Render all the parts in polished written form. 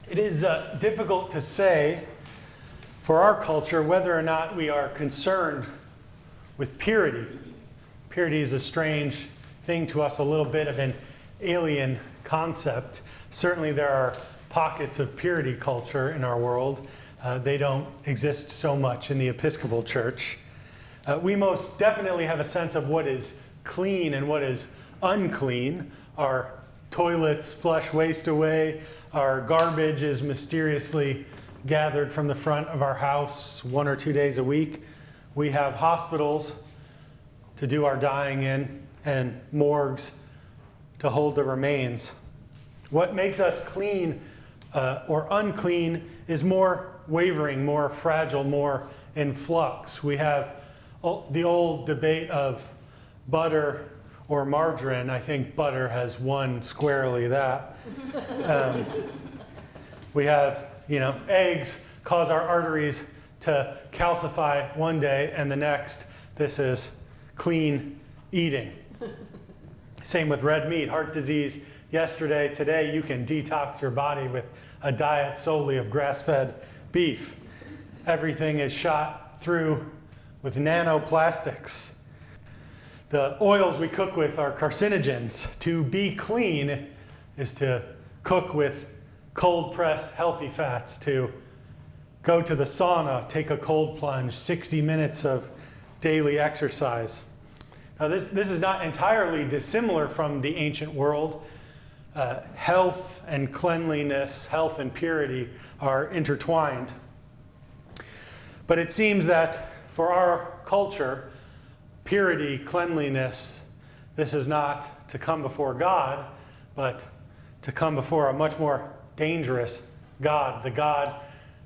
It is difficult to say for our culture whether or not we are concerned with purity. Purity is a strange thing to us, a little bit of an alien concept. Certainly there are pockets of purity culture in our world. They don't exist so much in the Episcopal Church. We most definitely have a sense of what is clean and what is unclean. Our toilets flush waste away. Our garbage is mysteriously gathered from the front of our house 1 or 2 days a week. We have hospitals to do our dying in and morgues to hold the remains. What makes us clean or unclean is more wavering, more fragile, more in flux. We have the old debate of butter or margarine. I think butter has won squarely that. We have, eggs cause our arteries to calcify one day, and the next, this is clean eating. Same with red meat, heart disease yesterday. Today, you can detox your body with a diet solely of grass-fed beef. Everything is shot through with nanoplastics. The oils we cook with are carcinogens. To be clean is to cook with cold-pressed healthy fats, to go to the sauna, take a cold plunge, 60 minutes of daily exercise. Now this is not entirely dissimilar from the ancient world. Health and cleanliness, health and purity are intertwined. But it seems that for our culture, purity, cleanliness, this is not to come before God, but to come before a much more dangerous God. The God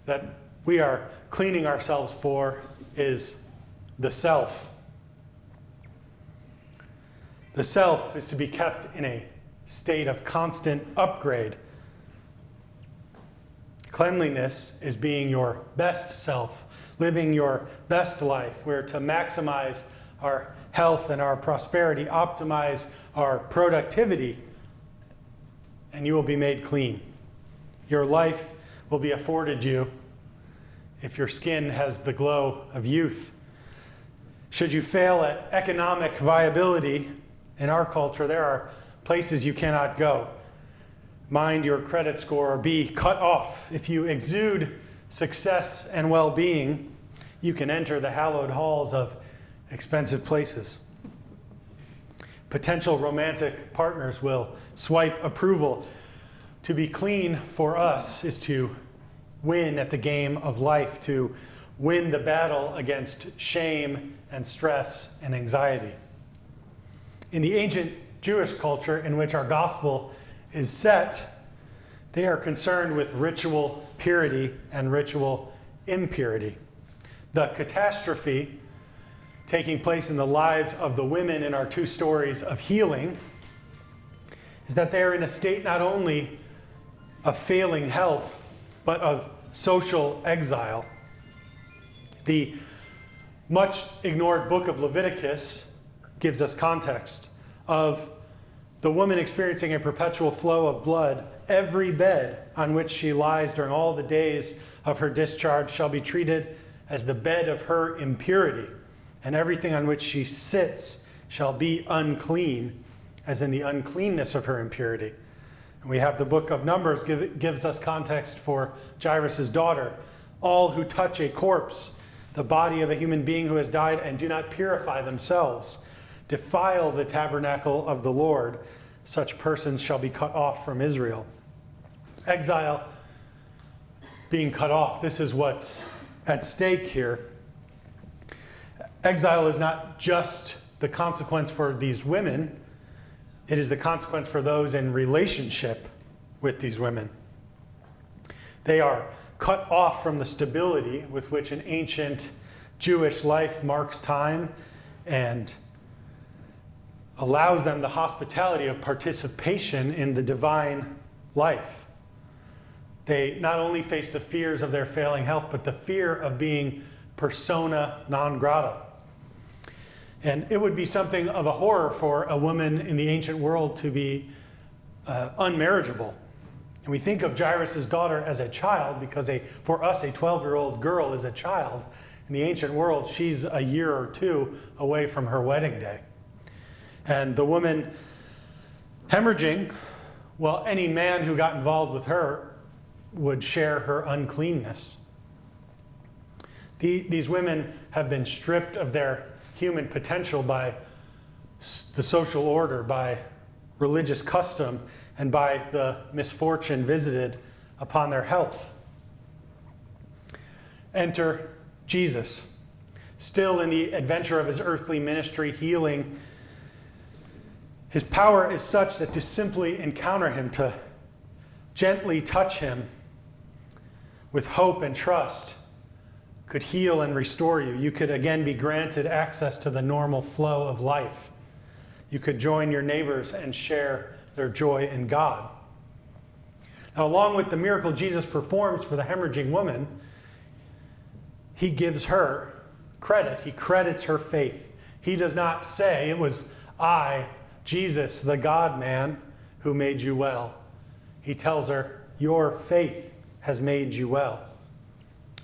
that we are cleaning ourselves for is the self. The self is to be kept in a state of constant upgrade. Cleanliness is being your best self, living your best life. We're to maximize our health and our prosperity, optimize our productivity, and you will be made clean. Your life will be afforded you if your skin has the glow of youth. Should you fail at economic viability in our culture, there are places you cannot go. Mind your credit score or be cut off. If you exude success and well-being, you can enter the hallowed halls of expensive places. Potential romantic partners will swipe approval. To be clean for us is to win at the game of life, to win the battle against shame and stress and anxiety. In the ancient Jewish culture in which our gospel is set, they are concerned with ritual purity and ritual impurity. The catastrophe taking place in the lives of the women in our 2 stories of healing is that they are in a state not only of failing health, but of social exile. The much ignored book of Leviticus gives us context of the woman experiencing a perpetual flow of blood. Every bed on which she lies during all the days of her discharge shall be treated as the bed of her impurity, and everything on which she sits shall be unclean, as in the uncleanness of her impurity. And we have the book of Numbers gives us context for Jairus' daughter. All who touch a corpse, the body of a human being who has died, and do not purify themselves, defile the tabernacle of the Lord. Such persons shall be cut off from Israel. Exile, being cut off, this is what's at stake here. Exile is not just the consequence for these women, it is the consequence for those in relationship with these women. They are cut off from the stability with which an ancient Jewish life marks time and allows them the hospitality of participation in the divine life. They not only face the fears of their failing health, but the fear of being persona non grata. And it would be something of a horror for a woman in the ancient world to be unmarriageable. And we think of Jairus' daughter as a child because for us, a 12-year-old girl is a child. In the ancient world, she's a year or two away from her wedding day. And the woman hemorrhaging, well, any man who got involved with her would share her uncleanness. These women have been stripped of their human potential by the social order, by religious custom, and by the misfortune visited upon their health. Enter Jesus, still in the adventure of his earthly ministry, healing. His power is such that to simply encounter him, to gently touch him with hope and trust, could heal and restore you. You could again be granted access to the normal flow of life. You could join your neighbors and share their joy in God. Now, along with the miracle Jesus performs for the hemorrhaging woman, he gives her credit. He credits her faith. He does not say, "It was I, Jesus, the God-man, who made you well." He tells her, "Your faith has made you well."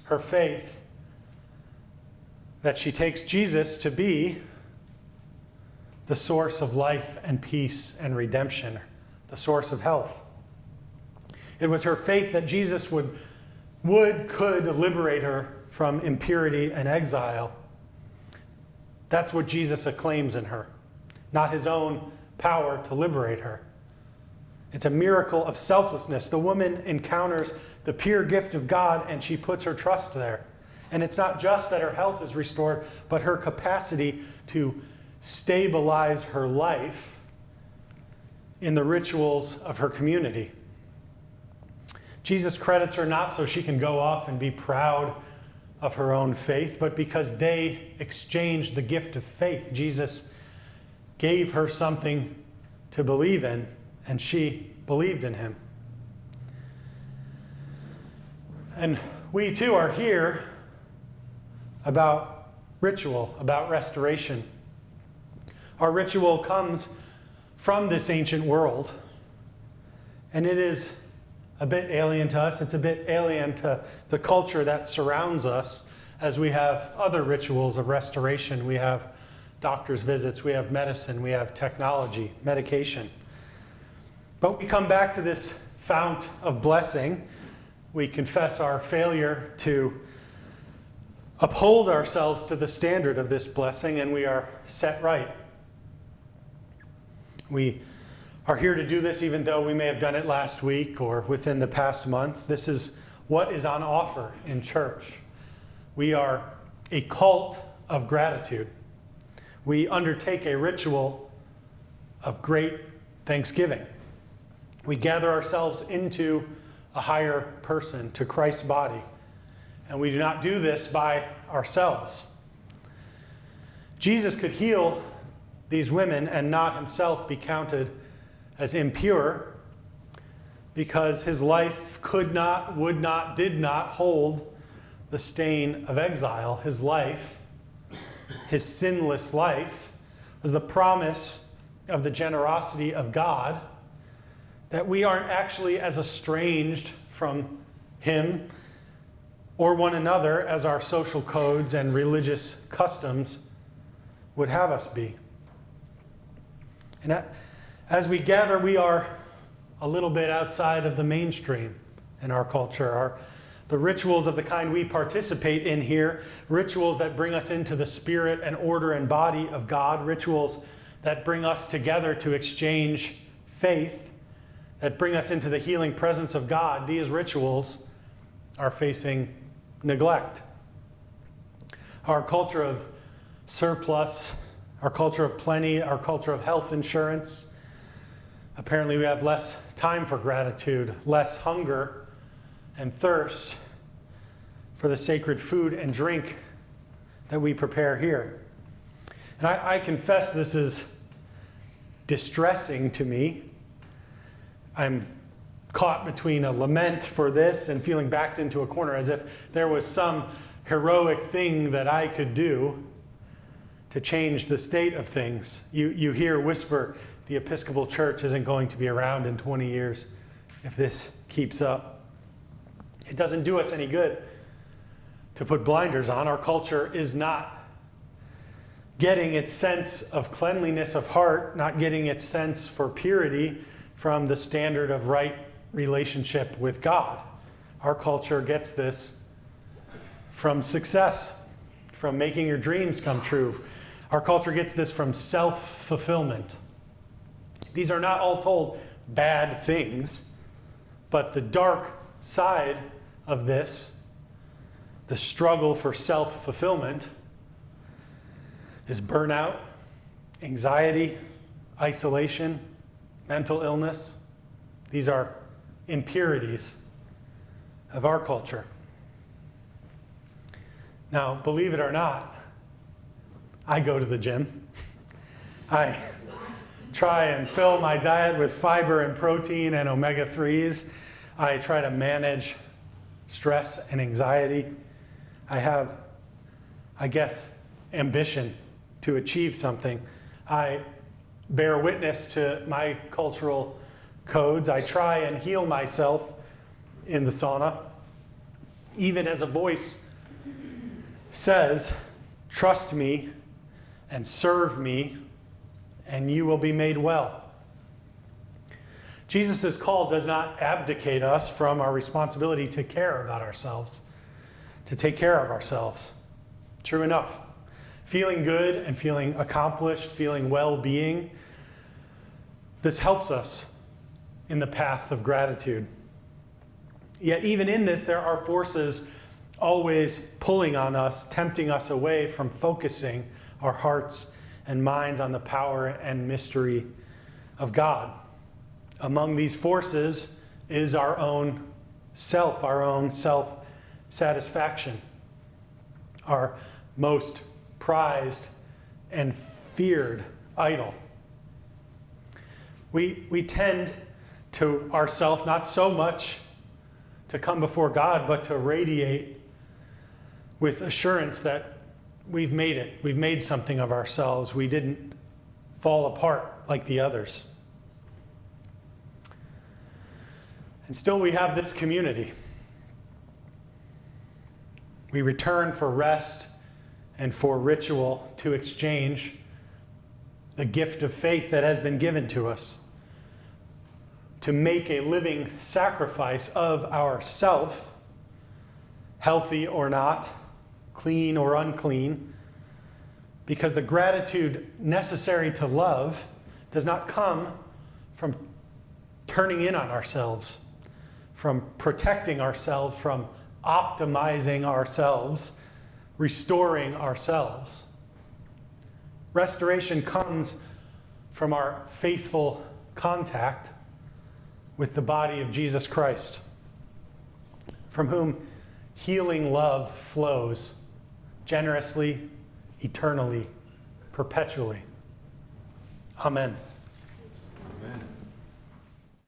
Her faith that she takes Jesus to be the source of life and peace and redemption, the source of health. It was her faith that Jesus could liberate her from impurity and exile. That's what Jesus acclaims in her, not his own power to liberate her. It's a miracle of selflessness. The woman encounters the pure gift of God and she puts her trust there. And it's not just that her health is restored, but her capacity to stabilize her life in the rituals of her community. Jesus credits her not so she can go off and be proud of her own faith, but because they exchanged the gift of faith. Jesus gave her something to believe in, and she believed in him. And we too are here about ritual, about restoration. Our ritual comes from this ancient world, and it is a bit alien to us. It's a bit alien to the culture that surrounds us, as we have other rituals of restoration. We have doctor's visits, we have medicine, we have technology, medication. But we come back to this fount of blessing. We confess our failure to uphold ourselves to the standard of this blessing, and we are set right. We are here to do this even though we may have done it last week or within the past month. This is what is on offer in church. We are a cult of gratitude. We undertake a ritual of great thanksgiving. We gather ourselves into a higher person, to Christ's body. And we do not do this by ourselves. Jesus could heal these women and not himself be counted as impure because his life could not, would not, did not hold the stain of exile. His life, his sinless life, was the promise of the generosity of God, that we aren't actually as estranged from him or one another as our social codes and religious customs would have us be. And as we gather, we are a little bit outside of the mainstream in our culture. The rituals of the kind we participate in here, rituals that bring us into the spirit and order and body of God, rituals that bring us together to exchange faith, that bring us into the healing presence of God, these rituals are facing neglect. Our culture of surplus, our culture of plenty, our culture of health insurance, apparently we have less time for gratitude, less hunger and thirst for the sacred food and drink that we prepare here. And I confess this is distressing to me. I'm caught between a lament for this and feeling backed into a corner as if there was some heroic thing that I could do to change the state of things. You hear whisper, the Episcopal Church isn't going to be around in 20 years if this keeps up. It doesn't do us any good to put blinders on. Our culture is not getting its sense of cleanliness of heart, not getting its sense for purity from the standard of right relationship with God. Our culture gets this from success, from making your dreams come true. Our culture gets this from self-fulfillment. These are not all told bad things, but the dark side of this, the struggle for self-fulfillment, is burnout, anxiety, isolation, mental illness. These are impurities of our culture. Now, believe it or not, I go to the gym. I try and fill my diet with fiber and protein and omega-3s. I try to manage stress and anxiety. I have, I guess, ambition to achieve something. I bear witness to my cultural codes. I try and heal myself in the sauna, even as a voice says, trust me and serve me, and you will be made well. Jesus' call does not abdicate us from our responsibility to care about ourselves, to take care of ourselves. True enough. Feeling good and feeling accomplished, feeling well-being, this helps us in the path of gratitude. Yet even in this, there are forces always pulling on us, tempting us away from focusing our hearts and minds on the power and mystery of God. Among these forces is our own self-satisfaction, our most prized and feared idol. We tend to ourself not so much to come before God, but to radiate with assurance that we've made it. We've made something of ourselves. We didn't fall apart like the others. And still we have this community. We return for rest and for ritual to exchange the gift of faith that has been given to us, to make a living sacrifice of ourself, healthy or not, clean or unclean, because the gratitude necessary to love does not come from turning in on ourselves, from protecting ourselves, from optimizing ourselves, restoring ourselves. Restoration comes from our faithful contact with the body of Jesus Christ, from whom healing love flows generously, eternally, perpetually. Amen. Amen.